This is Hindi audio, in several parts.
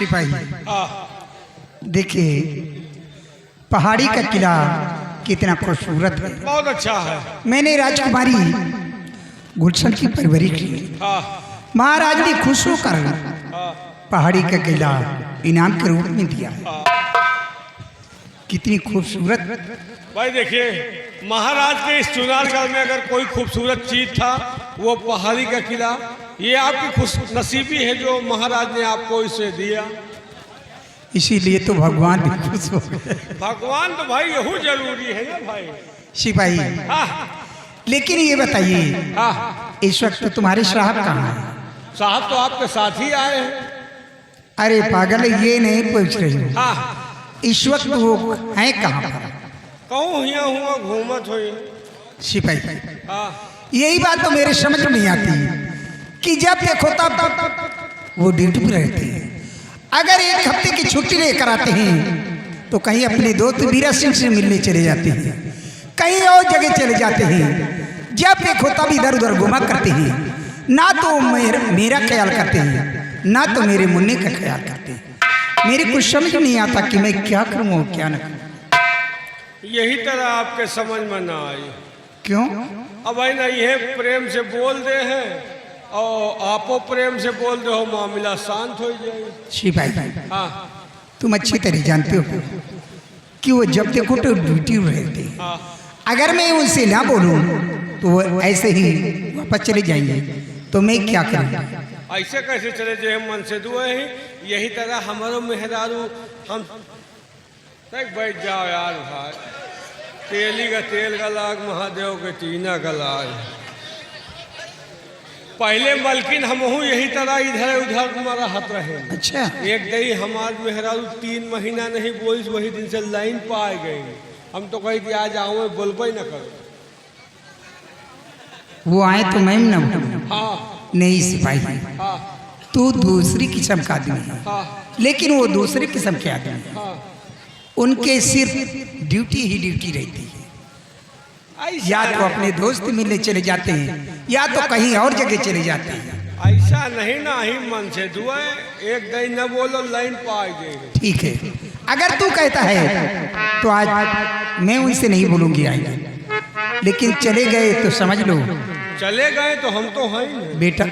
सिपाही देखिए पहाड़ी का किला कितना खूबसूरत है, बहुत अच्छा है। मैंने राजकुमारी गुलशन की परवरिश की। महाराज ने खुश होकर पहाड़ी का किला इनाम के रूप में दिया है। कितनी खूबसूरत। भाई देखिए महाराज के इस चुनारगढ़ में अगर कोई खूबसूरत चीज था वो पहाड़ी का किला। ये आपकी खुश नसीबी है जो महाराज ने आपको इसे दिया। इसीलिए तो भगवान भी खुश हो गए। भगवान तो भाई यही जरूरी है ना भाई। सिपाही लेकिन ये बताइए इस वक्त तो तुम्हारे साहब कहाँ हैं? साहब तो आपके साथ ही आए हैं। अरे पागल ये नहीं पूछ रही हो, इस वक्त वो हैं कहाँ पर? कहूँ हिया हुआ घूमत हुई। सिपाही यही बात तो मेरे समझ में नहीं आती कि जब देखो तब वो ड्यूटी पर रहते हैं। अगर एक हफ्ते की छुट्टी लेकर आते हैं तो कहीं अपने दोस्त वीरा सिंह से मिलने चले जाते हैं, कहीं और जगह चले जाते हैं। जब देखो तब इधर उधर घुमा करते हैं, ना तो मेरा ख्याल करते हैं ना तो मेरे मुन्ने का ख्याल करते हैं। मेरे कुछ समझ नहीं आता कि मैं क्या करूँ और क्या न करूँ। यही तरह आपके समझ में ना आई। क्यों? अब भाई ना ये प्रेम से बोल दे हैं और आपो प्रेम से बोल दे हो, मामला शांत हो जाए। सिपाही तुम अच्छी तरह जानते हो कि वो जब देखो तो ड्यूटी रहते हैं। अगर मैं उनसे ना बोलूं तो वो ऐसे ही वापस चले जाएंगे, तो मैं क्या करूं? ऐसे कैसे चले जाए? मन से दुआ ही। यही तरह हमारो मेहरारू हम बैठ जाओ यार भाई। तेली का तेल का लाग महादेव के टीना का लाग। पहले मलकिन हम यही तरह इधर उधर हमारा हाथ रहे। अच्छा एक दही हमार मेहरारू 3 महीना नहीं बोई, वही दिन से लाइन पाए गई। हम तो कही कि आज आओ बोलबे न करो। वो आए तो मैं न नहीं सिपाही तू दूसरी किस्म का आदमी है, लेकिन वो दूसरी किस्म के आदमी है। उनके सिर्फ ड्यूटी ही ड्यूटी रहती है। या तो अपने दोस्त मिलने चले जाते हैं या तो कहीं और जगह चले जाते हैं। ऐसा नहीं ना ही मन से दुआ। एक दिन न बोलो लाइन पाए गई। ठीक है, अगर तू कहता है तो आज मैं उनसे नहीं बोलूंगी आएंगे, लेकिन चले गए तो समझ लो चले गए तो हम तो हैं बेटा।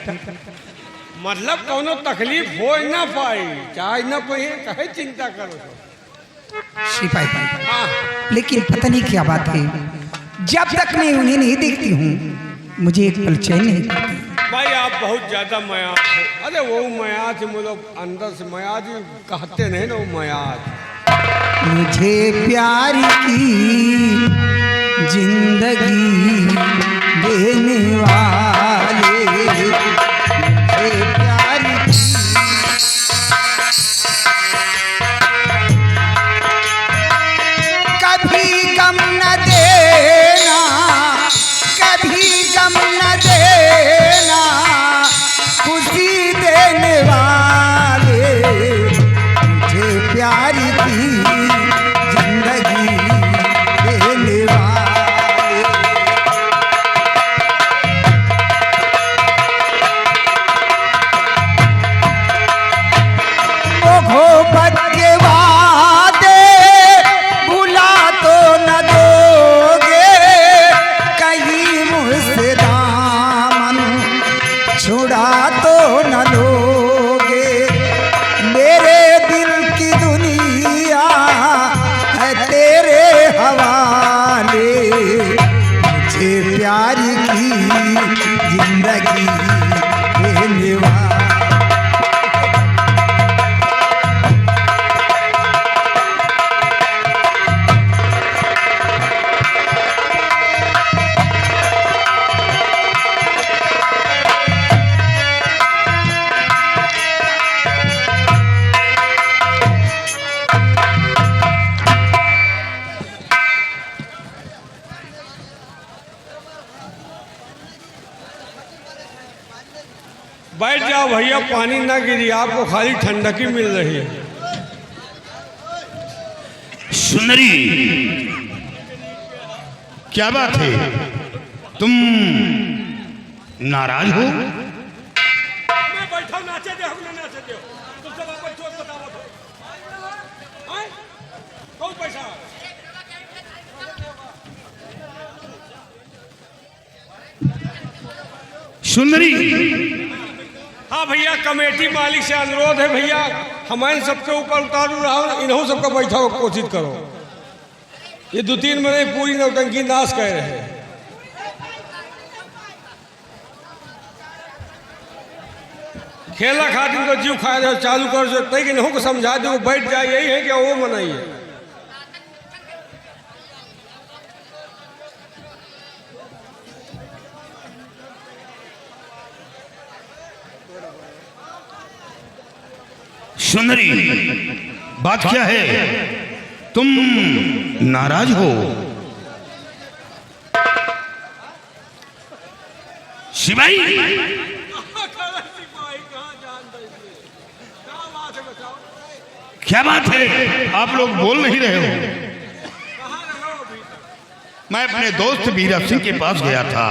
मतलब कोनो तकलीफ हो ना पाई, चाहे न कोई कहे चिंता करो। सिपाही लेकिन पता नहीं क्या बात है, जब तक मैं उन्हें नहीं देखती हूँ मुझे एक पल चैन नहीं पड़ती। भाई आप बहुत ज्यादा मयाज हो। अरे वो मयाज मतलब अंदर से मयाज कहते नहीं ना, वो मयाज। मुझे प्यार की जिंदगी देने वाले, मुझे प्यार की कभी गम न देना, कभी गम न देना, खुशी देने वाले, मुझे प्यार की जिंदगी देने वाले। ओ घोबत के वादे भुला तो न दोगे, कहीं मुझसे दामन छुड़ा तो न लोगे। मेरे दिल की दुनिया है तेरे हवाले, मुझे प्यार की जिंदगी देने वाले। बैठ जाओ भैया, पानी ना गिरी, आपको खाली ठंडकी मिल रही है। सुंदरी क्या बात है, तुम नाराज हो? मैं बैठा नाचे दे, हमने नाचे दे। तुम सब आप बैठो, बताओ। सुंदरी, हाँ भैया, कमेटी मालिक से अनुरोध है भैया, हमारे सबके ऊपर उतारू रहो, इन्हों सबका बैठा कोशिश करो। ये 2-3 महीने पूरी नौटंकी नाश कर रहे हैं। खेला खातिर तो जीव खा रहे हो, चालू कर सकते हैं कि इन्हों को समझा दो, बैठ जाए, यही है क्या वो मनाइए। सुंदरी, बात क्या है? तुम नाराज हो? शिवाई, क्या बात है? आप लोग बोल नहीं रहे हो? मैं अपने दोस्त बीरा सिंह के पास गया था,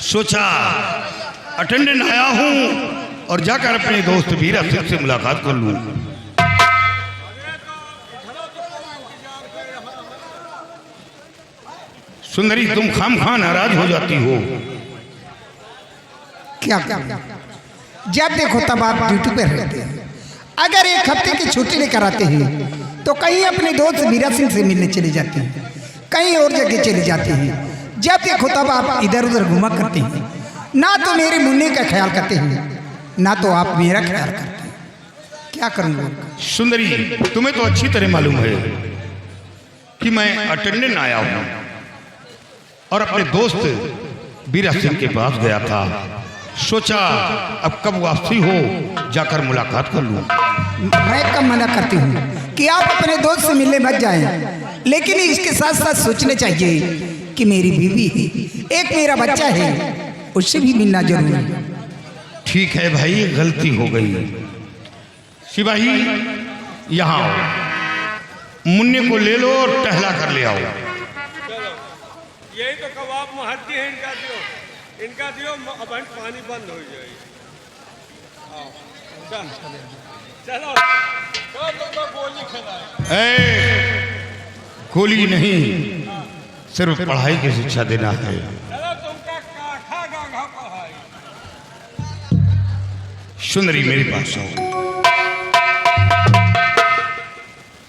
सोचा अटेंडेंट आया हूं और जाकर अपने दोस्त बीरा सिंह से मुलाकात कर लूं। सुंदरी, तुम खामखा नाराज हो जाती हो। क्या जब देखो तब आप ड्यूटी पे रहते हैं। अगर एक हफ्ते की छुट्टी लेकर आते हैं तो कहीं अपने दोस्त बीरा सिंह से मिलने चले जाते हैं, कहीं और जगह चले जाते हैं। जब देखो तब आप इधर उधर घुमा करते हैं, ना तो मेरे मुन्ने का ख्याल करते हैं, ना तो आप मेरा ख्याल करते हैं। क्या करूँगा? सुंदरी, तुम्हें तो अच्छी तरह मालूम है कि मैं अटेंडेंट आया हूं और अपने दोस्त बीरा सिंह के पास गया था, सोचा अब कब वापसी हो जाकर मुलाकात कर लूं। मैं कब मना करती हूँ कि आप अपने दोस्त से मिलने मत जाएं, लेकिन इसके साथ साथ सोचना चाहिए कि मेरी बीवी है, एक मेरा बच्चा है, उससे भी मिलना जरूरी है। ठीक है भाई, गलती हो गई। सिपाही, यहाँ मुन्ने को ले लो और टहला कर ले आओ। यही तो कबाब महत्ती है, इनका दियो अब पानी बंद हो जाएगी। चलो तो गोली खिलाए। गोली नहीं, सिर्फ पढ़ाई की शिक्षा देना है। चलो तुमका काठा गाघा पढ़ाई। सुंदरी, मेरे पास आओ।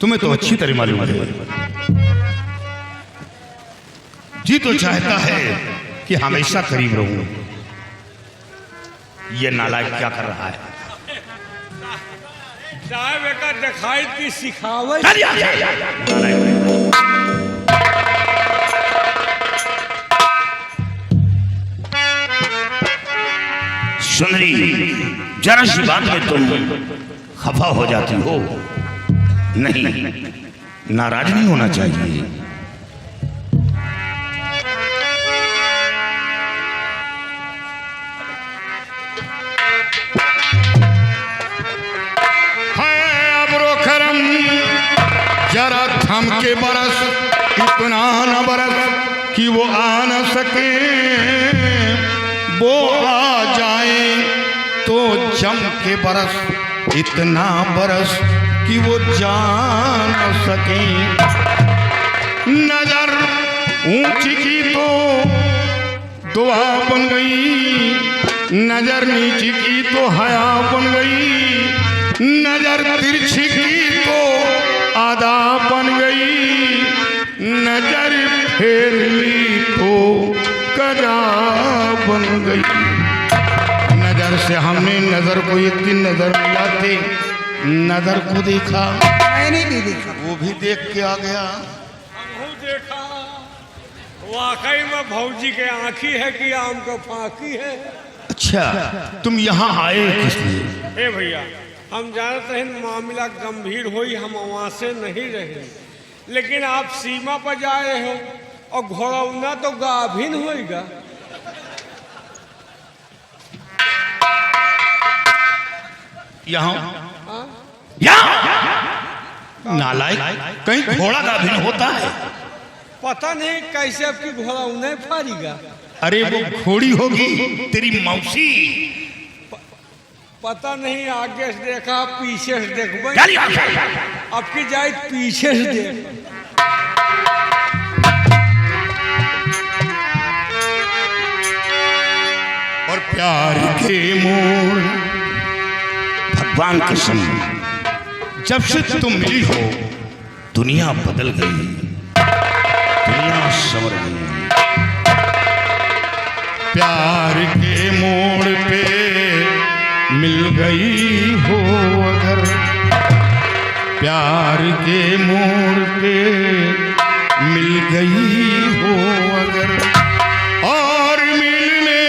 तुम्हें तो अच्छी तरह मालूम है, जी तो चाहता है कि हमेशा करीब रहूं। ये नालायक क्या कर रहा है? साहब एक दिखाई की सिखावत। सुंदरी, जरा सी बात में तुम खफा हो जाती हो। नहीं, नाराज नहीं होना चाहिए। जरा थम के बरस, इतना न बरस कि वो आ न सके, वो आ जाए तो जम के बरस, इतना बरस कि वो जा न सके। नजर ऊंची की तो दुआ बन गई, नजर नीची की तो हया बन गई, नजर तिरछी की तो आदा बन गई, नजर फेर ली तो कजा बन गई। नजर से हमने नजर को एक दिन नजर मिलाते, नजर को देखा, मैंने भी देखा, वो भी देख के आ गया। हमहू देखा, वाकई में भौजी के आंखी है कि आम का फांकी है। अच्छा, तुम यहाँ आए किस लिए? ए भैया, हम जानते हैं मामला गंभीर होई, हम वहाँ से नहीं रहे, लेकिन आप सीमा पर जा रहे हो और घोड़ौना तो गाभिन होएगा। यहाँ नालायक, कहीं घोड़ा गाभिन होता है? पता नहीं कैसे आपकी घोड़ौना फाड़ेगा। अरे वो घोड़ी होगी तेरी मौसी। पता नहीं, आगे से देखा पीछे से देखबे, आपकी जाए पीछे से देख। और प्यार प्राण कसम, जब से तुम मिली हो दुनिया बदल गई, दुनिया संवर गई। प्यार के मोड़ पे मिल गई हो अगर, प्यार के मोड़ पे मिल गई हो अगर, और मिलने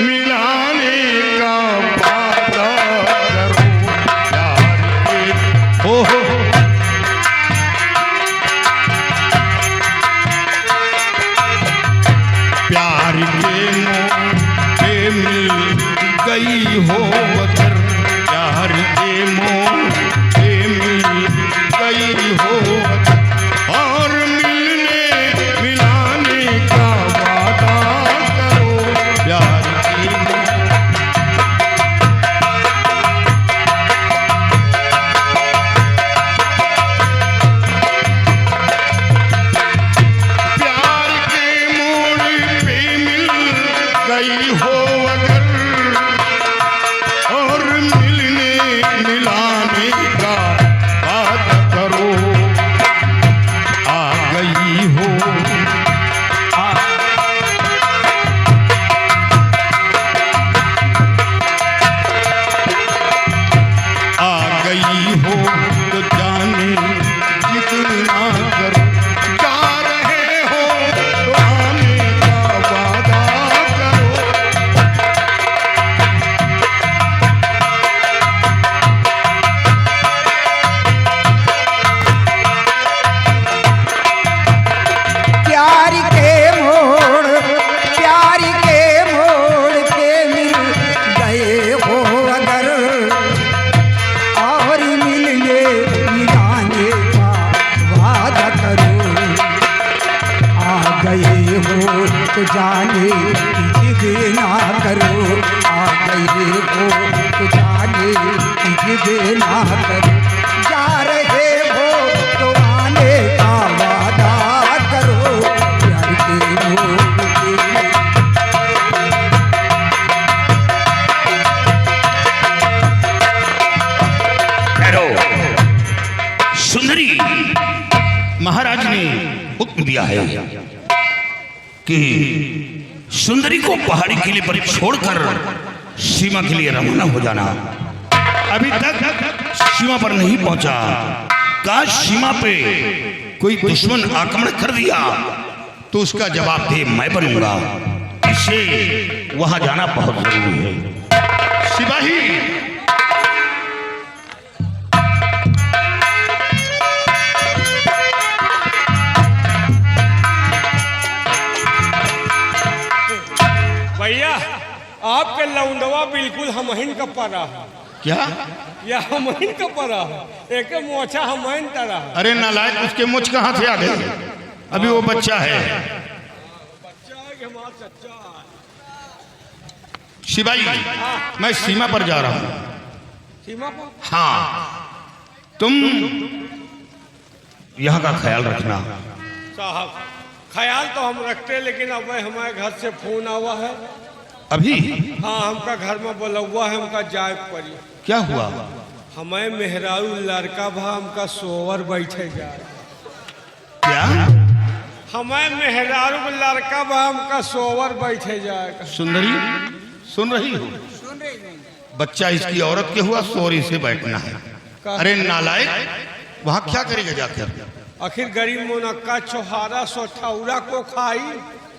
मिलाने का वादा करो। प्यार के हो प्यार के मोड़ पे मिल गई हो अगर, प्यार के मोड़ पे मिल गई हो अगर, और मिलने मिलाने का वादा करो। प्यार के प्यार के मोड़ पे मिल गई हो अगर, और मिलने मिलाने का वादा करो। आ गई हो आ गई हो तो जाने जितना करो, जा रहे हो तो आने का वादा करो। प्यार के मोड़ पे मिल गए हो अगर, और मिलने मिलाने का वादा करो। आ गए हो तो जाने की जिद ना करो, आ गए हो तो जाने की जिद ना करो। जा रहे हो तो आने का वादा करो। प्यार के मोड़ पे ठहरो। सुंदरी, महाराज ने हुक्म दिया है कि सुंदरी को पहाड़ी किले पर छोड़कर सीमा के लिए रवाना हो जाना। अभी तक सीमा पर नहीं पहुंचा। काश सीमा पे कोई दुश्मन आक्रमण कर दिया तो उसका जवाब दे मैं बनूंगा। इसे वहां जाना बहुत जरूरी है। सिपाही, भैया आपके लौंडवा बिल्कुल हमहिन का परा है। क्या? या हमहिन का परा है, एक मोछा हमहिन तरह है। अरे नालायक, उसके मुझ कहाँ से आ गए? अभी वो बच्चा है। बच्चा है कि हमारा चच्चा है? सिपाही, मैं सीमा पर जा रहा हूँ। सीमा पर? हाँ, तुम यहाँ का ख्याल रखना। साहब ख्याल तो हम रखते, लेकिन अब हमारे घर से फोन आवा है। अभी? हाँ, हमका घर में बोलवा है, हमका जाए पड़ी। क्या हुआ? हमें मेहरारू लड़का भा हमका सोवर बैठे जाए। क्या? हमें मेहरारू लड़का भा हमका सोवर बैठे जाएगा। सुंदरी, सुन रही हो? बच्चा इसकी औरत के हुआ, सोरी से बैठना है। अरे नालायक, वहाँ क्या करेगा जाकर? आखिर गरीब मुनक्का छोहारा सोठौरा को खाई।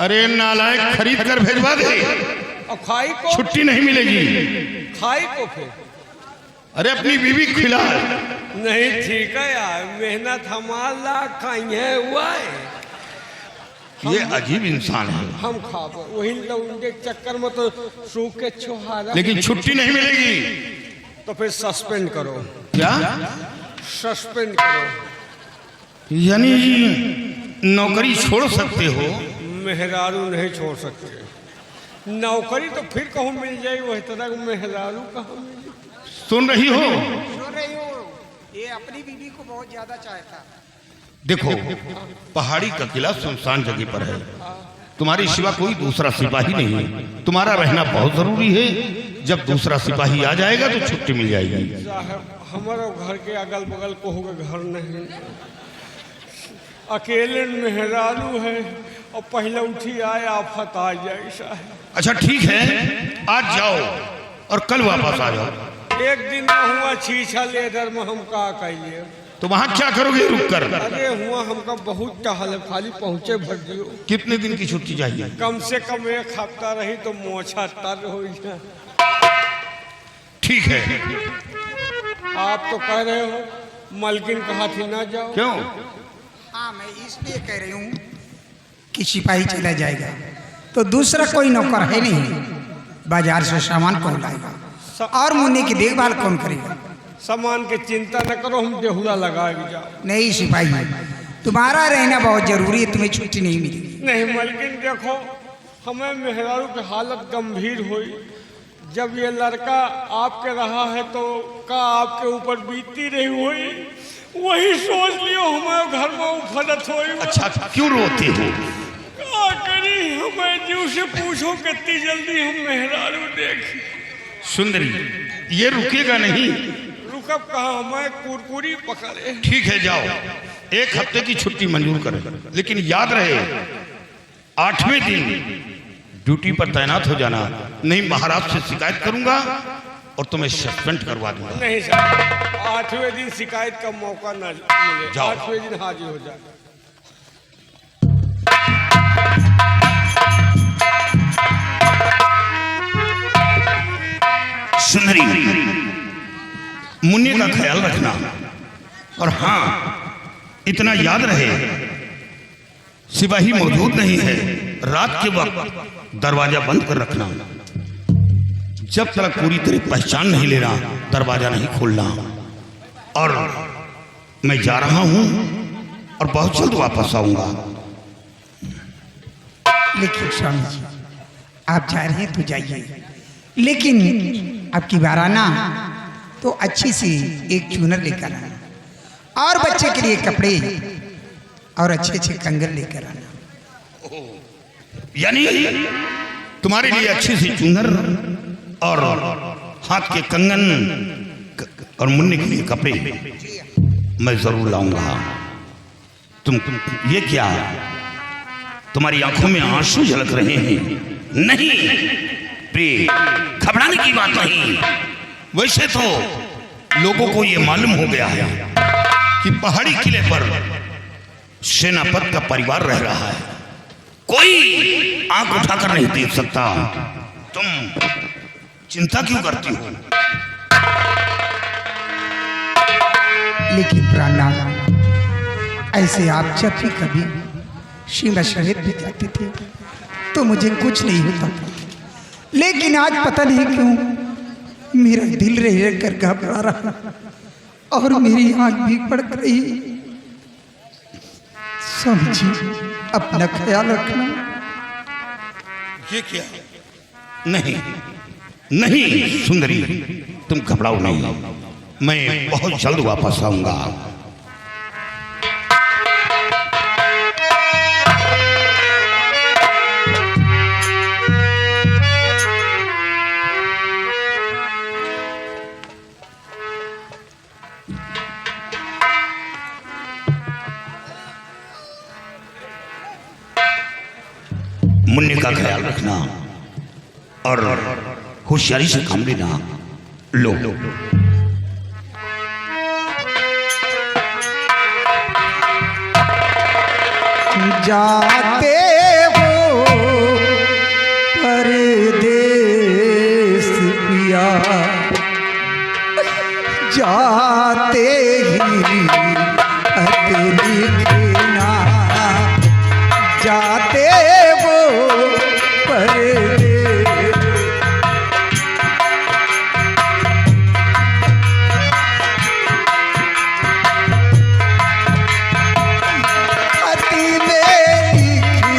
अरे नालायक, खरीद कर भेजवा दे। और खाई को? छुट्टी नहीं मिलेगी। खाई को फिर? अरे अपनी बीवी खिला। नहीं ठीक है यार, मेहनत हमारा खाई हुआ है। ये अजीब इंसान है। हम खाब वही लौंडे के चक्कर में तो सूख के छोहारा। लेकिन छुट्टी नहीं मिलेगी। तो फिर सस्पेंड करो। क्या? सस्पेंड करो। यानी नौकरी छोड़ सकते हो? मेहरारू नहीं छोड़ सकते। नौकरी तो फिर कहूँ मिल जाए, वही तरह मेहरारू कहाँ मिले? सुन रही हो? सुन रही हो? ये अपनी बीवी को बहुत ज्यादा चाहता। देखो, पहाड़ी का किला सुनसान जगह पर है। तुम्हारे सिवा कोई दूसरा सिपाही नहीं है। तुम्हारा रहना बहुत जरूरी है। जब दूसरा सिपाही आ जाएगा तो छुट्टी मिल जाएगी। साहब हमारे घर के अगल बगल को होगा घर नहीं, अकेले मेहरारू है और पहले उठी आए आफत आ जाए साहब। अच्छा ठीक है, आज जाओ और कल वापस आ जाओ। एक दिन ना हुआ छीछा लेदर में हम का कहिए। तो वहां क्या करोगे रुक कर? अरे हुआ हमका बहुत टहल, खाली पहुँचे भर दियो। कितने दिन की छुट्टी चाहिए? कम से कम 1 हफ्ता रही तो मोछा तर हो जाए। ठीक है। आप तो कह रहे हो मलकिन कहा थी ना जाओ। क्यों? हाँ मैं इसलिए कह रही हूँ कि सिपाही चला जाएगा तो दूसरा कोई नौकर है नहीं, बाजार से सामान कौन लाएगा और मुन्ने की देखभाल कौन करेगा? सामान की चिंता न करो, हम बेहुला लगा जाओ। नहीं सिपाही, तुम्हारा रहना बहुत जरूरी है, तुम्हें छुट्टी नहीं मिलेगी। नहीं मलकिन देखो, हमें मेहरारू की हालत गंभीर हुई। जब ये लड़का आपके रहा है तो का आपके ऊपर बीतती रही हुई, वही सोच लियो हमारे घर में उफरत हुई। अच्छा क्यों रोते हो? क्या करी, हमें जीव से पूछो कितनी जल्दी हम मेहरारू देखें। सुंदरी ये रुकेगा नहीं। रुकब कहाँ, हमें कुरकुरी पकड़े। ठीक है जाओ, 1 हफ्ते की छुट्टी मंजूर करें, लेकिन याद रहे 8वें दिन ड्यूटी पर तैनात हो जाना, नहीं महाराज से शिकायत करूंगा और तुम्हें सस्पेंड करवा दूंगा। नहीं साहब, 8वें दिन शिकायत का मौका न मिले। जाओ। 8वें दिन हाजिर हो जाए। सुंदरी मुन्ने का ख्याल रखना, और हाँ इतना याद रहे सिपाही मौजूद नहीं है, रात के वक्त दरवाजा बंद कर रखना। जब तक पूरी तरह पहचान नहीं लेना दरवाजा नहीं खोलना। और मैं जा रहा हूं और बहुत जल्द वापस आऊंगा। लेकिन स्वामी जी आप जा रहे हैं तो जाइए, लेकिन आपकी बार आना तो अच्छी सी एक चूनर लेकर आना और बच्चे के लिए कपड़े और अच्छे अच्छे कंगन लेकर आना। यानी तुम्हारे लिए अच्छी सी चुनर और हाथ के कंगन और मुन्ने के लिए कपड़े मैं जरूर लाऊंगा। तुम ये क्या, तुम्हारी आंखों में आंसू झलक रहे हैं? नहीं प्रिय, घबराने की बात नहीं। वैसे तो लोगों को ये मालूम हो गया है कि पहाड़ी किले पर सेनापति का परिवार रह रहा है, कोई आंख उठाकर नहीं देख सकता। तुम चिंता क्यों करती हो? लेकिन प्राणनाथ, ऐसे आप जब भी कभी शिमला शहर भी जाते थे तो मुझे कुछ नहीं होता था, लेकिन आज पता नहीं क्यों मेरा दिल रह रह कर घबरा रहा और मेरी आंख भी पड़क रही। समझी, अपना ख्याल रखना। ये क्या? नहीं नहीं सुंदरी, तुम घबराओ नहीं, मैं बहुत जल्द वापस आऊंगा। मुन्ने का ख्याल रखना और होशियारी से काम लेना। लो जाते हो परदेस पिया, जाते ही खत लिखना, जाते हो परदेस। अति में लिखना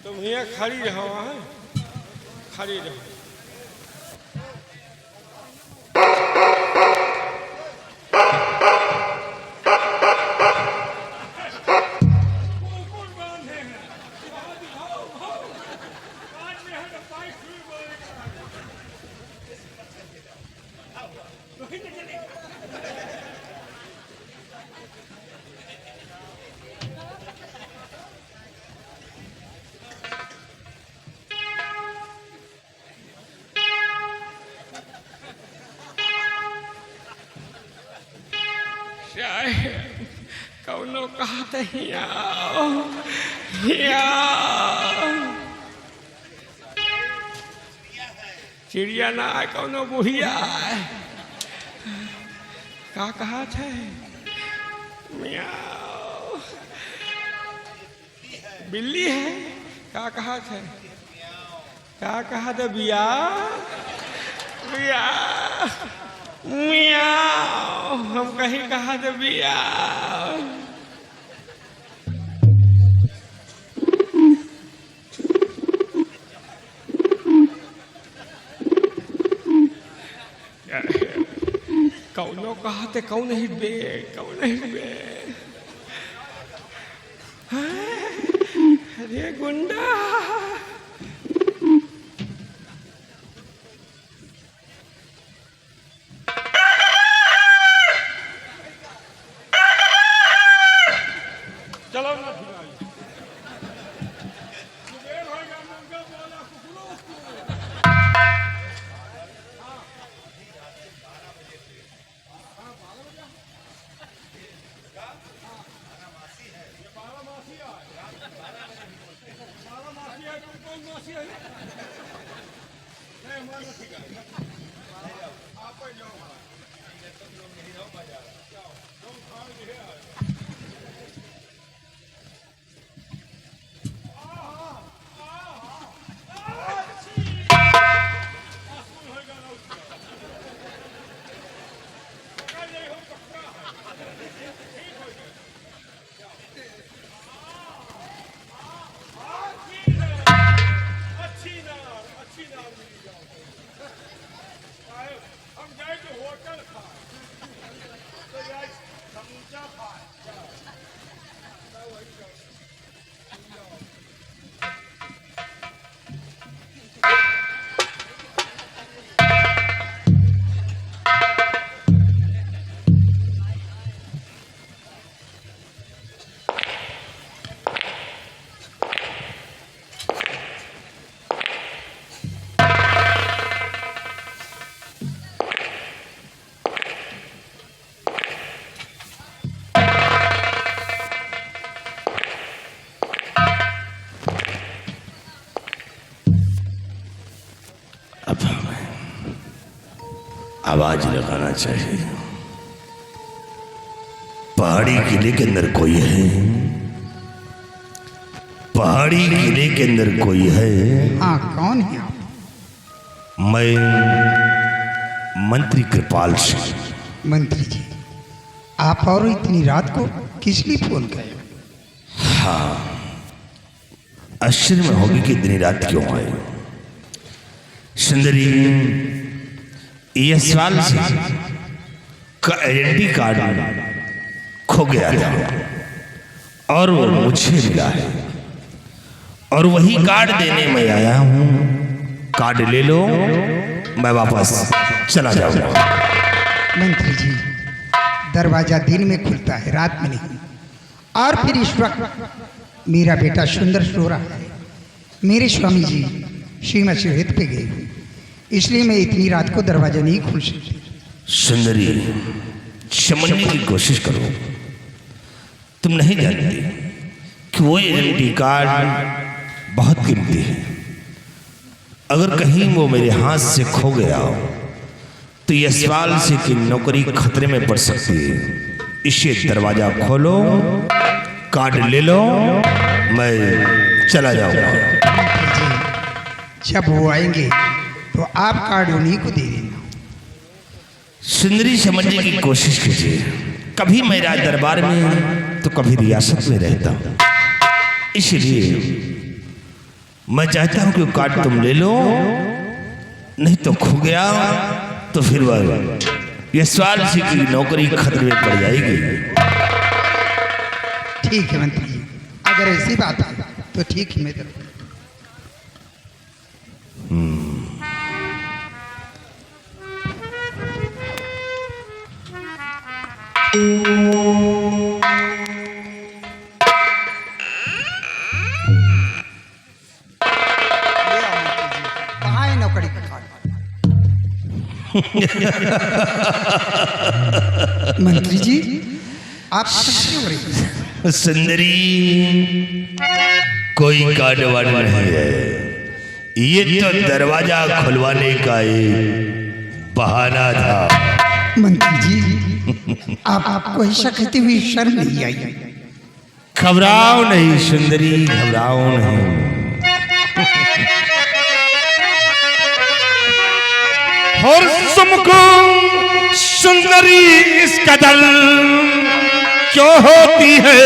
तुम यहाँ खड़ी रहो, हाँ खड़ी रहो। कौनो कहत चिड़िया ना है, कौनो बुढ़िया है। का कहत है? मियाँ बिल्ली है। का कहत है? का कहत है? बिया बिया मियाँ हम कहीं कहा थे बिया। कौनो कहा थे कौन ही बे, कौन ही बे। अरे गुंडा अब हमें आवाज लगाना चाहिए। पहाड़ी किले के अंदर कोई है? पहाड़ी किले के अंदर कोई है? हाँ, कौन है आप? मैं मंत्री कृपाल सिंह। मंत्री जी, आप और इतनी रात को किस लिए फोन करे? हाँ, आश्चर्य में होगी कि इतनी रात क्यों आए। सुंदरी, यशपाल सिंह का आइडेंटिटी कार्ड खो गया था और वो मुझे मिला है और वही कार्ड देने मैं आया हूँ। कार्ड ले लो, मैं वापस चला जाऊंगा। मंत्री जी, दरवाजा दिन में खुलता है, रात में नहीं। और फिर इस वक्त मेरा बेटा सुंदर सो रहा है। मेरे स्वामी जी श्रीमत शिवहित पे गए हुए, इसलिए मैं इतनी रात को दरवाजा नहीं खोल सकती। सुंदरी, समझने की कोशिश करो। तुम नहीं जानती कि वो आइडेंटिटी कार्ड बहुत कीमती है। अगर कहीं वो मेरे हाथ से खो गया हो तो यशपाल सिंह की नौकरी खतरे में पड़ सकती है। इसे दरवाजा खोलो, कार्ड ले लो, मैं चला जाऊंगा। जब वो आएंगे तो आप कार्ड उन्हीं को दे देना। सुंदरी, समझने की कोशिश कीजिए। कभी मैं राज दरबार में तो कभी रियासत में रहता हूं, इसलिए मैं चाहता हूं कि वो कार्ड तुम ले लो, नहीं तो खो गया तो फिर वह यशपाल सिंह की नौकरी खतरे में पड़ जाएगी। ठीक है मंत्री जी, अगर ऐसी बात है तो ठीक है। मैं कहाँ है नौकरी का कार्ड? मंत्री जी, आप क्यों हो रही हैं? सुंदरी, कोई कार्ड वार्ड नहीं है। ये तो दरवाजा खुलवाने का एक बहाना था। मंत्री जी, आपको ऐसा कहते हुए शर्म नहीं आई? घबराओ नहीं सुंदरी, घबराओ नहीं। और तुमको सुंदरी इस कदर क्यों होती है?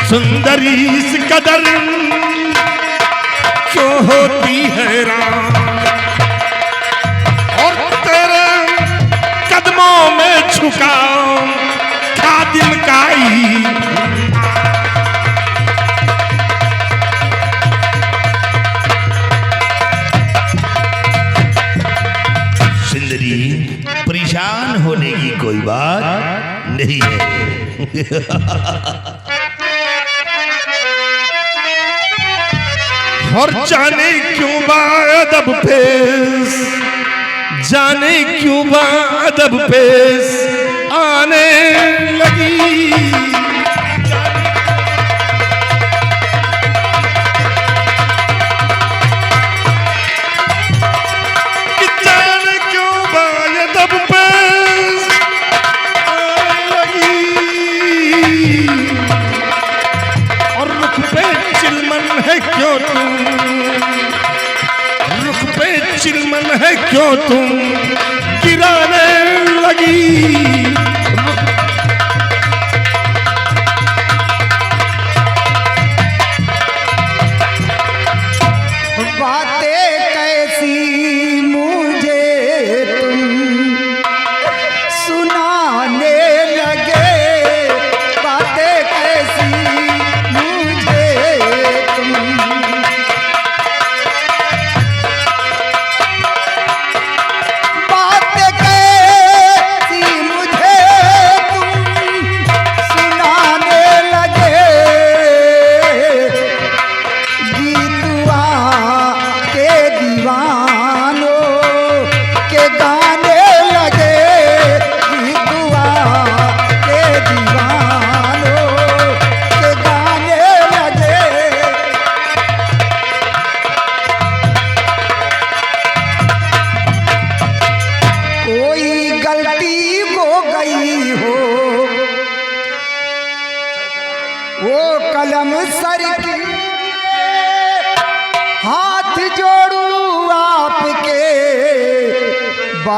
सुंदरी इस कदर क्यों होती है राम? और तेरे कदमों में झुका खादिम काई। सुंदरी, परेशान होने की कोई बात नहीं है। और जाने क्यों बादब पेश, जाने क्यों बादब पेश आने लगी। जाने क्यों बादब पेश आने लगी। और रुख पे चिलमन है क्यों तुम, रुख पे चिलमन है क्यों तुम गिराने लगी।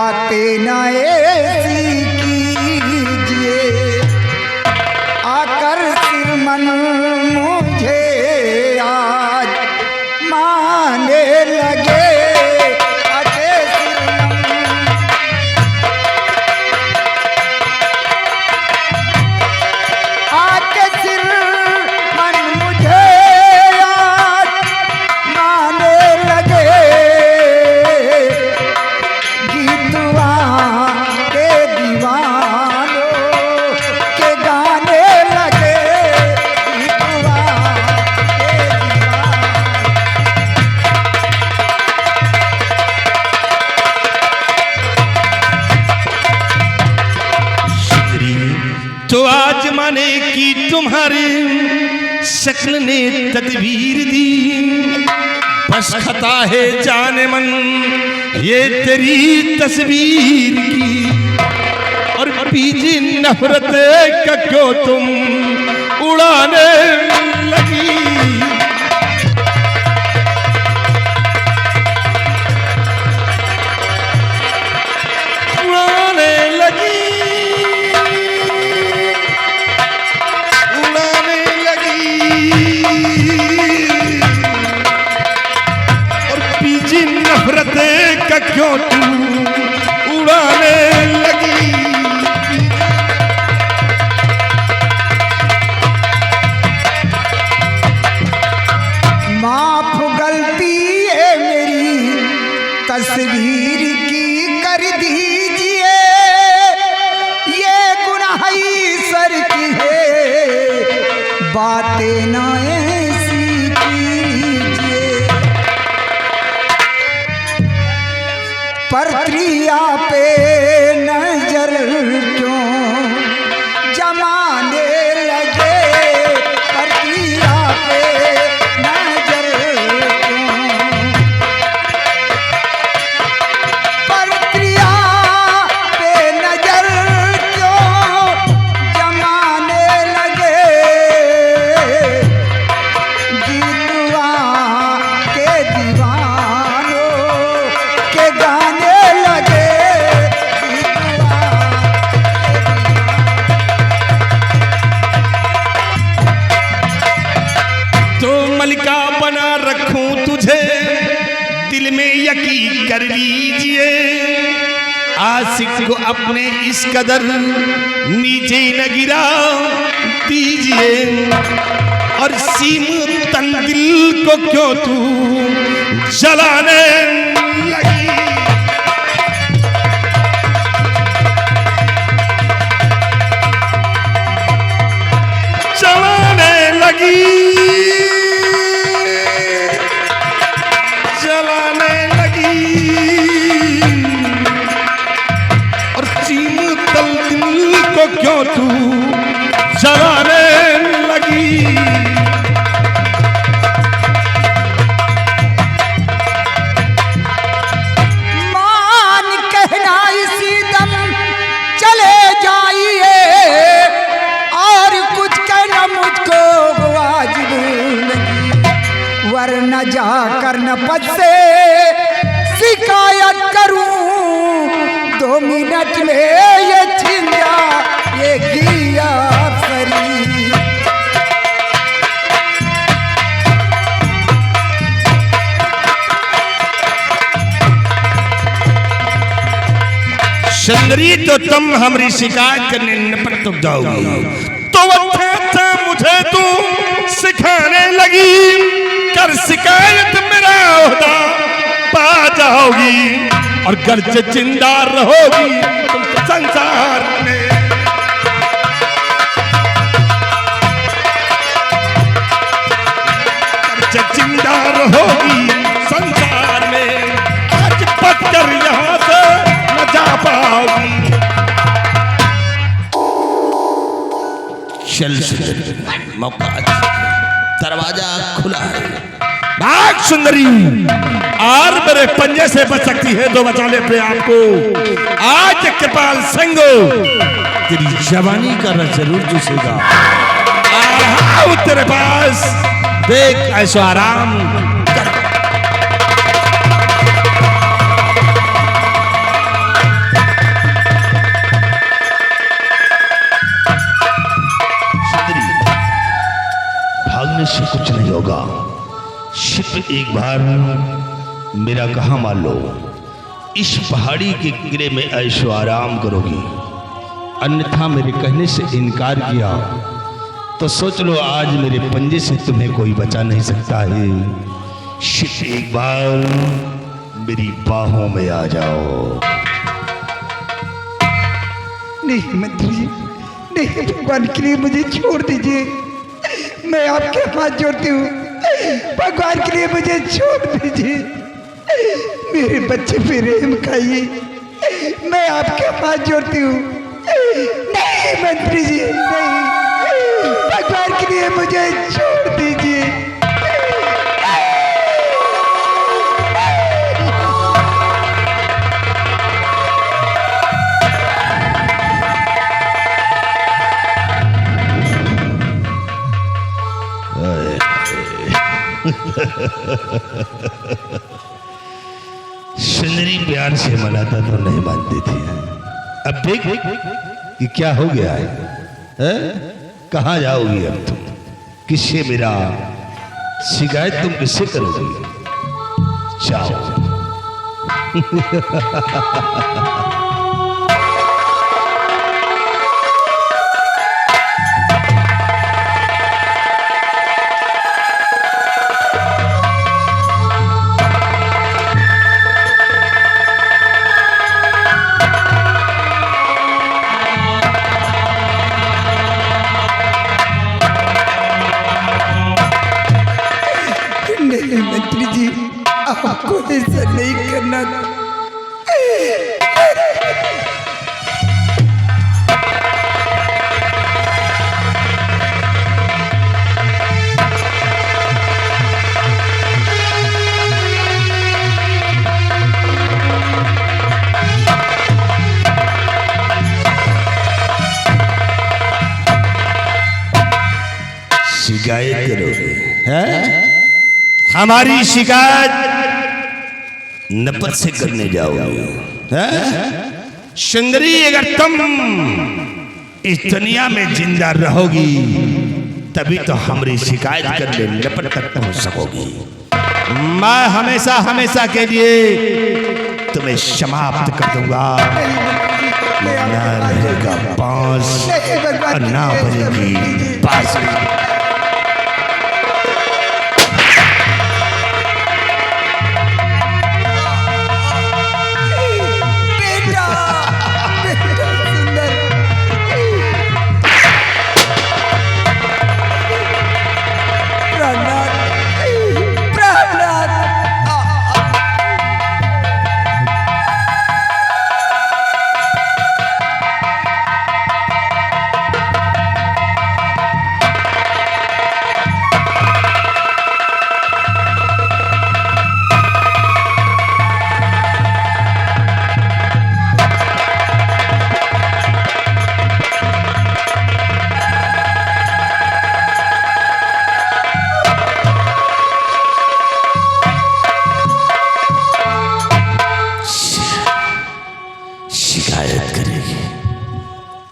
बातें न ऐसी कीजिए, आकर सिर मन मुझे आज माने लगे। आके सिर मन मुझे आज माने लगे। गीतवा के दीवानों के गाने लगे। गीतवा के तो आज माने की तुम्हारी शक्ल ने तदबीर दी, बस खता है जाने मन ये तेरी तस्वीर की। और पीछे नफरत का क्यों तुम उड़ाने लगी। उड़ाने लगी, उड़ाने लगी। और पीछे नफरत का क्यों तू उड़ाने लगी। माफ गलती है मेरी तस्वीर की कर दीजिए। ये गुनाह सर की है, बातें न ऐसी कीजिए। प्रक्रिया पे नजर क्यों जमाने लगे। प्रक्रिया पे नजर क्यों, प्रक्रिया पे नजर क्यों जमाने लगे। गीतवा के दीवानों के गाने लगे। तो मलिका बना रखूं तुझे, दिल में यकीन कर लीजिए। आशिक को अपने इस कदर नीचे न गिरा दीजिए। और सीम तन दिल को क्यों तू जलाने लगी। जलाने लगी, जलाने लगी। और चीम तल दिल को क्यों तू जलाने लगी। मान कहना इसी दम चले जाइए, और कुछ कहना मुझको वाजिब नहीं। वरना जाकर न पद से शिकायत करूं। 2 मिनट में ये छिंदा ये गिया सरी। सुंदरी तो तुम हमारी शिकायत करने निपट तो जाओगी। तो अच्छा मुझे तू सिखाने लगी। कर शिकायत मेरा ओहदा पा जाओगी। और घर से जिंदा रहोगी तुम संसार में। घर से जिंदा रहोगी संसार में। आज पकड़ यहाँ से न जा पाओगी। चल सुंदरी, मौका दरवाजा खुला है। भाग सुंदरी, और मेरे पंजे से बच सकती है तो बचा ले अपने आप को। आज कृपाल संगो तेरी जवानी का रस जरूर चूसेगा। आओ तेरे पास देख ऐसो आराम कर। घबराने से कुछ नहीं होगा। सिर्फ एक बार मेरा कहा मान लो, इस पहाड़ी के किले में ऐशो आराम करोगी, अन्यथा मेरे कहने से इनकार किया तो सोच लो आज मेरे पंजे से तुम्हें कोई बचा नहीं सकता है। सिर्फ एक बार मेरी बाहों में आ जाओ। नहीं मंत्री जी, नहीं, भगवान के लिए मुझे छोड़ दीजिए। मैं आपके हाथ जोड़ती हूँ, भगवान के लिए मुझे छोड़ दीजिए। मेरे बच्चे पे रहम खाइए, मैं आपके हाथ जोड़ती हूँ। नहीं मंत्री जी, नहीं, भगवान के लिए मुझे छोड़ दीजिए। सुंदरी प्यार से मनाता तो नहीं मानती थी। अब देख कि क्या हो गया है? कहाँ जाओगी अब तुम? किससे मेरा शिकायत तुम किससे करोगी? जाओ। मंत्री जी, आपको ऐसा नहीं करना था। शिकायत करोगे? हैं? हमारी शिकायत नपत से करने जाओगे? सुंदरी, अगर तुम इस दुनिया में जिंदा रहोगी तभी तो हमारी शिकायत करने नपत तक पहुंच सकोगी। मैं हमेशा हमेशा के लिए तुम्हें समाप्त कर दूंगा। ना रहेगा बांस और ना बजेगी बांसुरी।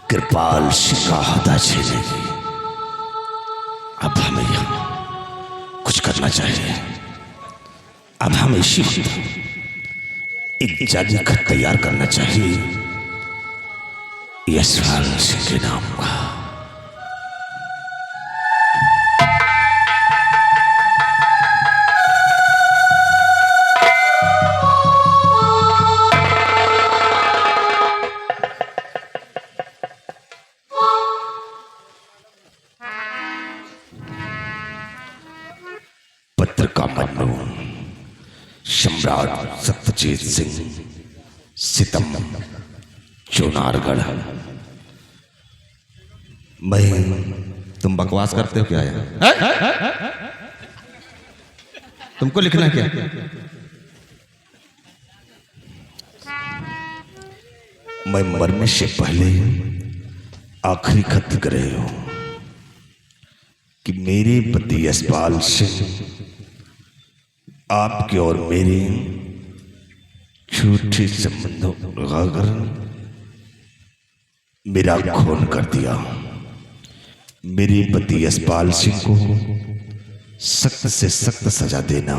कृपाल शिकाहता झेलेगी। अब हमें यहाँ कुछ करना चाहिए। अब हमें इसी वक्त एक जाली खत तैयार करना चाहिए यशपाल सिंह के नाम का। पत्र का मजमून सम्राट सत्यजीत सिंह, सितम, चुनारगढ़। मैं, तुम बकवास करते हो क्या है? तुमको लिखना क्या? मैं मरने से पहले आखिरी खत कर रही हूं कि मेरे पति यशपाल सिंह आपके और मेरे झूठे संबंधों लगाकर मेरा खून कर दिया। मेरे पति यशपाल सिंह को सख्त से सख्त सजा देना।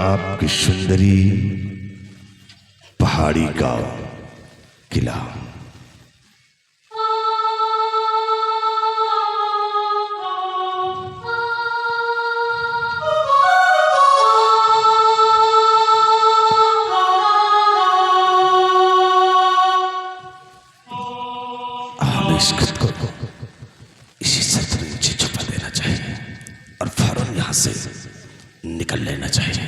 आपकी सुंदरी पहाड़ी का किला। इस खत को इसी सर नीचे छुपा देना चाहिए और फौरन यहां से निकल लेना चाहिए।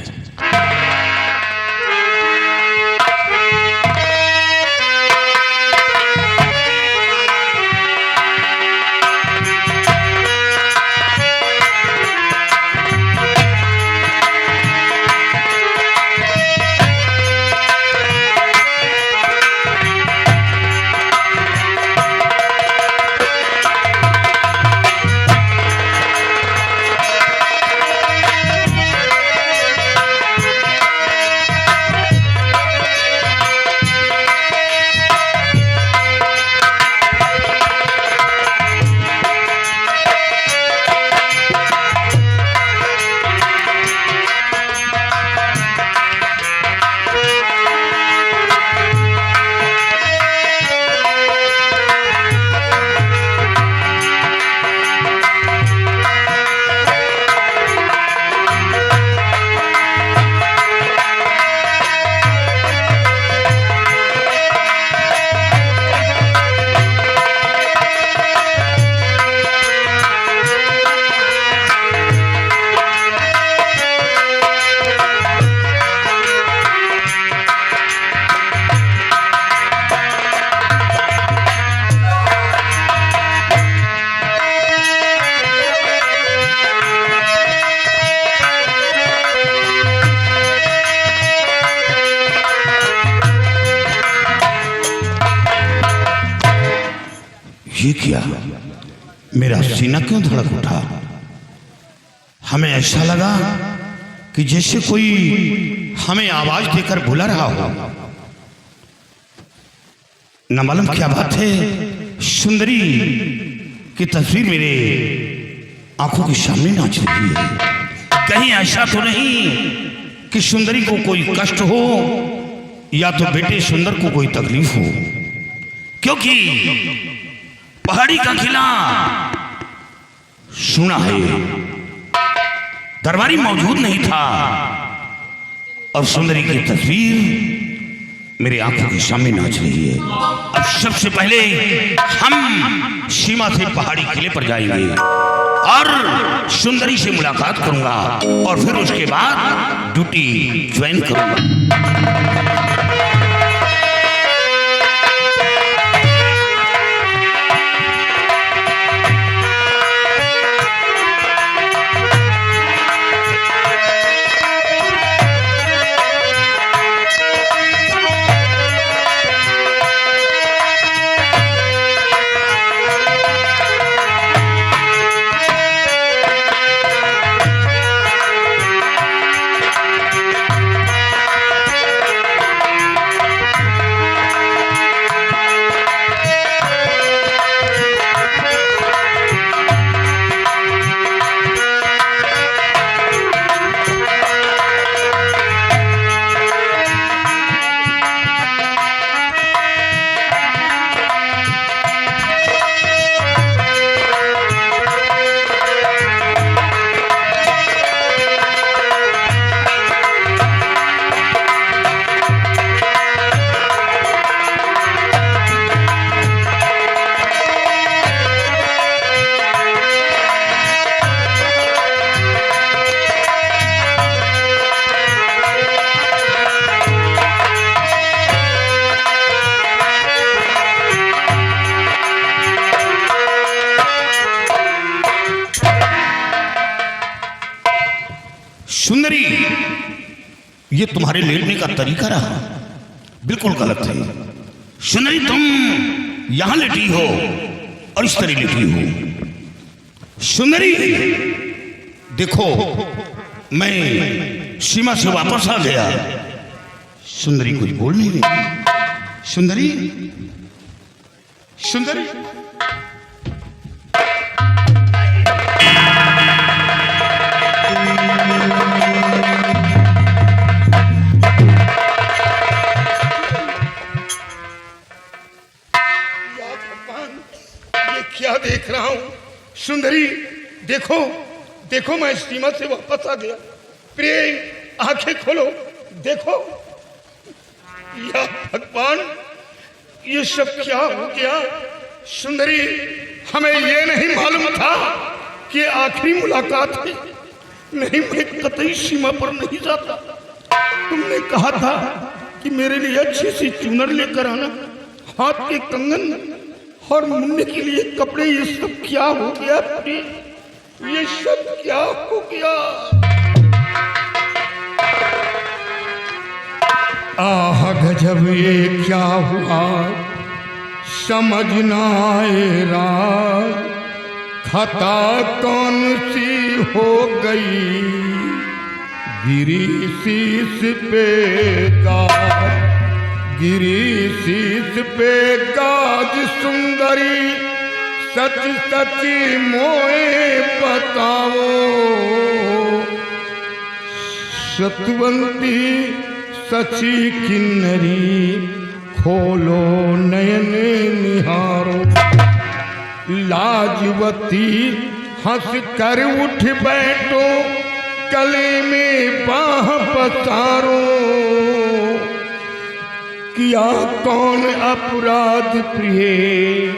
ये क्या, मेरा सीना क्यों धड़क उठा? हमें ऐसा लगा कि जैसे कोई हमें आवाज देकर बुला रहा हो। न मालूम क्या बात है, सुंदरी की तस्वीर मेरे आंखों के सामने नाच रही है। कहीं ऐसा तो नहीं कि सुंदरी को कोई कष्ट हो या तो बेटे सुंदर को कोई तकलीफ हो, क्योंकि पहाड़ी का किला सुना है दरबारी मौजूद नहीं था और सुंदरी की तस्वीर मेरी आंखों के सामने नाच रही है। अब सबसे पहले हम सीमा से पहाड़ी किले पर जाएंगे और सुंदरी से मुलाकात करूंगा और फिर उसके बाद ड्यूटी ज्वाइन करूंगा। सुंदरी, ये तुम्हारे लेटने का तरीका रहा बिल्कुल गलत है। सुंदरी, तुम यहां लेटी हो और इस तरह लेटी हो। सुंदरी, देखो मैं सीमा से वापस आ गया। सुंदरी कुछ बोल नहीं रही। सुंदरी, सुंदरी, देखो देखो, मैं सीमा से वापस आ गया। प्रिय, आंखें खोलो, देखो। या भगवान, ये सब क्या हो गया? सुंदरी, हमें ये नहीं मालूम था कि आखिरी मुलाकात है। नहीं, मैं कतई सीमा पर नहीं जाता। तुमने कहा था कि मेरे लिए अच्छी सी चूनर लेकर आना, हाथ के कंगन और मुन्ने के लिए कपड़े। ये सब क्या हो गया प्रिय? ये सब क्या हो गया? आह गजब, ये क्या हुआ समझ ना आए राज। खता कौन सी हो गई, गिरी शीश पे गाज, गिरी शीश पे गाज। सुंदरी सच सच मोए बताओ, सतवंती सची किन्नरी खोलो नयन निहारो। लाजवती हंस कर उठ बैठो, गले में बाह पसारो। किया कौन अपराध प्रिय,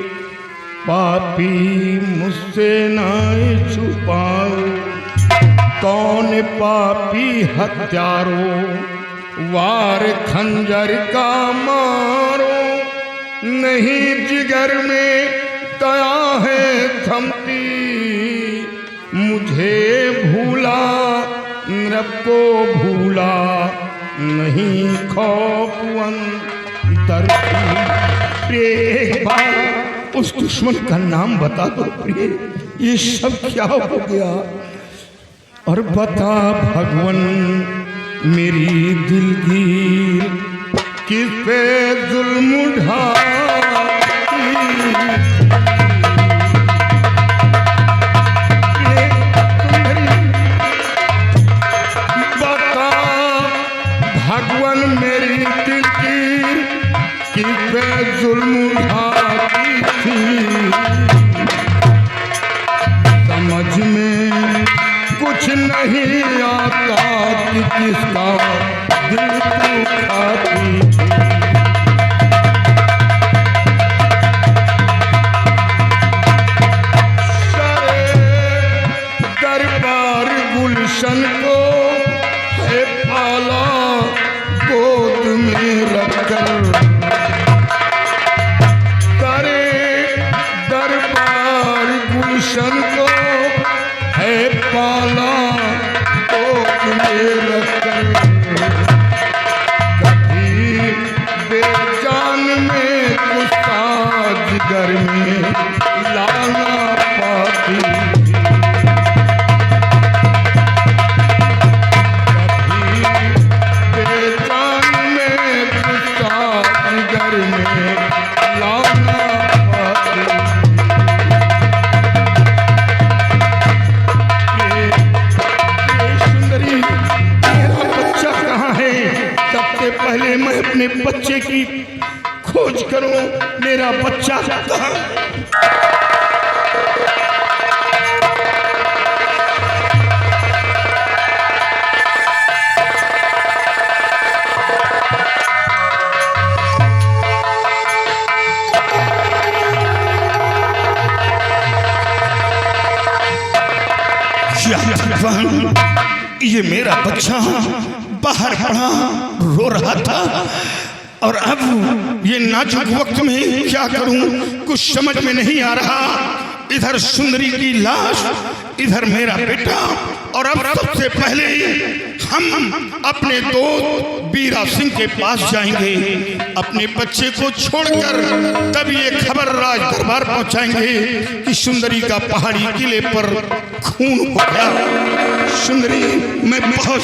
पापी मुझसे ना छुपाओ। कौन पापी हत्यारो, वार खंजर का मारो। नहीं जिगर में दया है थमती, मुझे भूला नृप को भूला नहीं खौफ अंतर की। एक बार उस दुश्मन का नाम बता दो प्रिय, ये सब क्या हो गया? और बता भगवन, मेरी दिलगीर किस पे जुल्म ढाई। बता भगवन, मेरी दिलगीर किस पे जुल्म ढाई थी। समझ में कुछ नहीं आता कि किसका दिल तू खाती। सारे दरबार गुलशन को है पाला गोद में रखकर। सारे दरबार गुलशन को है पाला गोद में रखकर। कभी बेजान में गुस्सा जिगर में लाना पाती। कभी बेजान में गुस्सा जिगर में लाना पाती। पहले मैं अपने बच्चे की खोज करूं। मेरा बच्चा कहाँ? ये मेरा बच्चा बाहर पड़ा रो रहा था, और अब ये नाजुक वक्त में क्या करूं कुछ समझ में नहीं आ रहा। इधर सुंदरी की लाश, इधर मेरा बेटा, और अब सबसे पहले हम अपने दोस्त बीरा सिंह के पास जाएंगे। अपने बच्चे को छोड़कर तब ये खबर राज दरबार पहुंचाएंगे कि सुंदरी का पहाड़ी किले पर खून हो गया। सुंदरी, मैं बहुत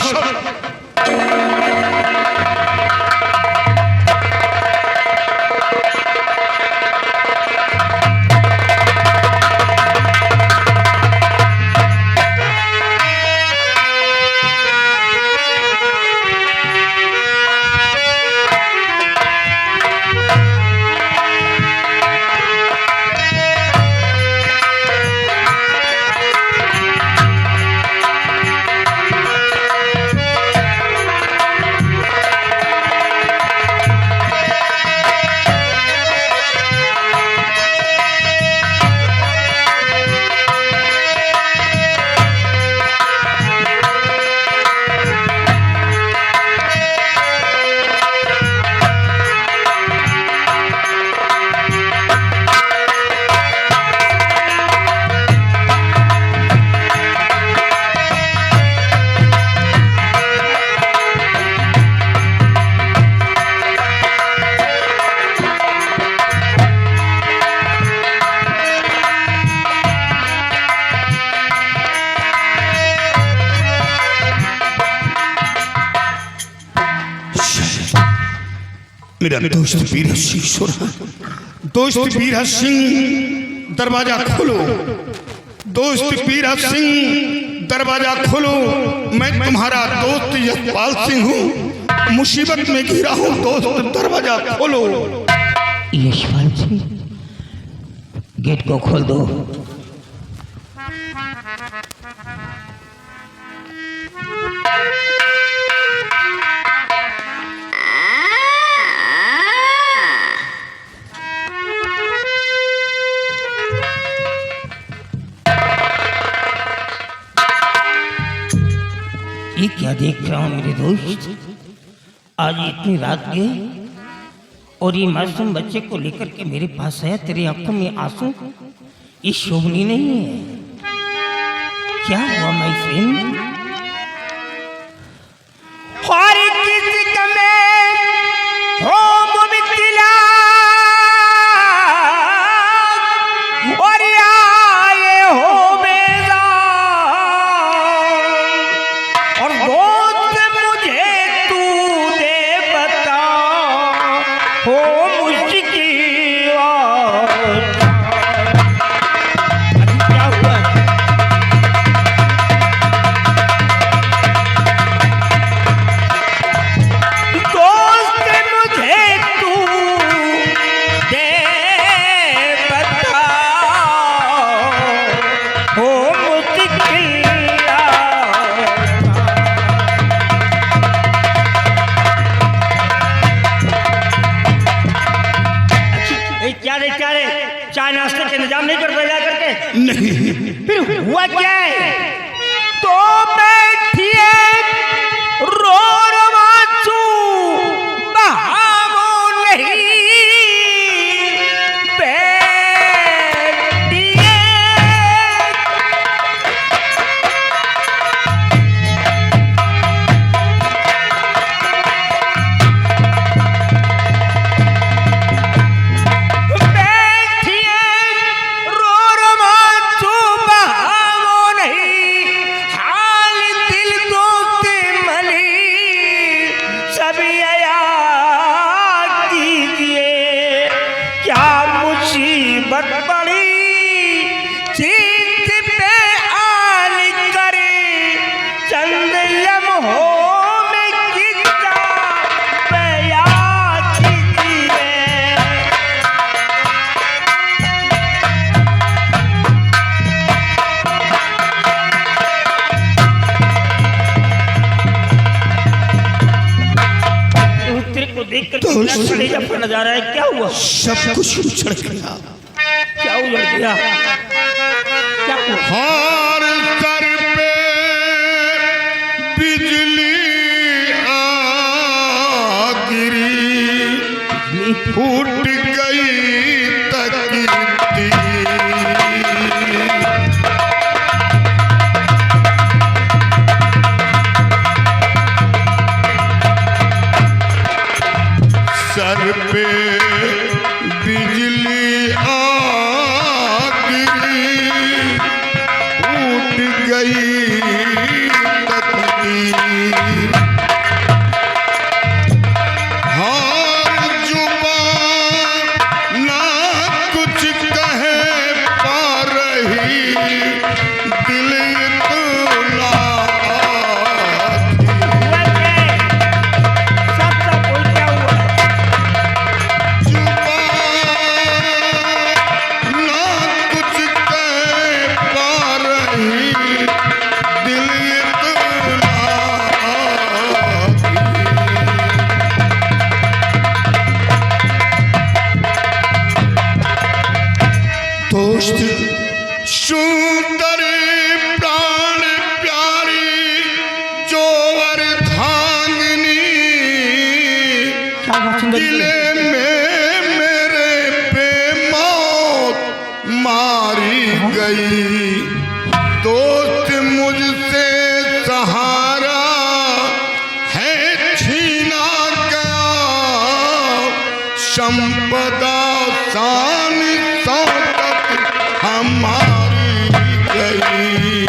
मेरा दोस्त वीर सिंह सो रहा। दोस्त वीर सिंह दरवाजा खोलो, दोस्त वीर सिंह दरवाजा खोलो, मैं तुम्हारा दोस्त यशपाल सिंह हूँ, मुसीबत में घिरा हूँ, दोस्त दरवाजा खोलो। यशपाल सिंह, गेट को खोल दो। ये क्या देख रहा हूँ मेरे दोस्त? आज इतनी रात गए और ये मासूम बच्चे को लेकर के मेरे पास आया, तेरी आंखों में आंसू, ये शोभनी नहीं है। क्या हुआ माय फ्रेंड? और किसी कमे हो मुब्तला और आए हो बेजार, और दोस्त मुझे तू दे बता हो मुश्किल। क्या हुआ? चाय नाश्ते का इंतजाम नहीं कर पाया करके? नहीं। फिर हुआ क्या है? तो बैठिए रो रवाचू बहावो नहीं बैठिए। नजारा है, क्या हुआ? सब कुछ उछड़ गया। क्या उजड़ गया? क्या हुआ? हर सर पे बिजली आ गिरी, फूट गई तकदीर। सर पे बिजली आ गिरी, उठ गई तकदीर। हर जुबान ना कुछ कहे पा रही, दिल इतना दोस्त सुंदर प्राण प्यारी जो अर्धांगिनी, दिले में मेरे पे मौत मारी गई। दोस्त मुझसे सहारा है छीना गया, संपदा शान शौकत हमारी गई।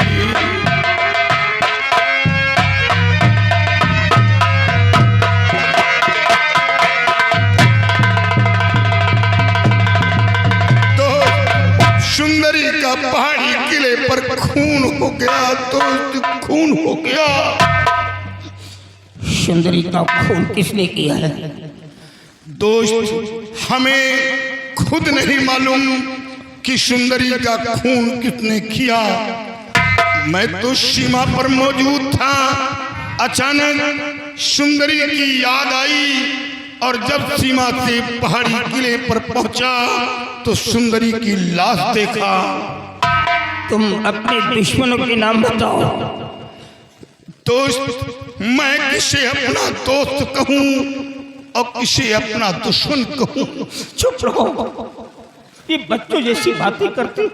खून हो गया दोस्त, खून हो गया। सुंदरी का खून किसने किया है? दोस्त हमें खुद नहीं मालूम कि सुंदरी का खून किसने किया। मैं तो सीमा पर मौजूद था, अचानक सुंदरी की याद आई और जब सीमा से पहाड़ी किले पर पहुंचा तो सुंदरी की लाश देखा। तुम अपने दुश्मनों के नाम बताओ। दोस्त मैं किसे अपना दोस्त कहूं और किसे अपना दुश्मन कहूं? चुप रहो, ये बच्चों जैसी बातें करते।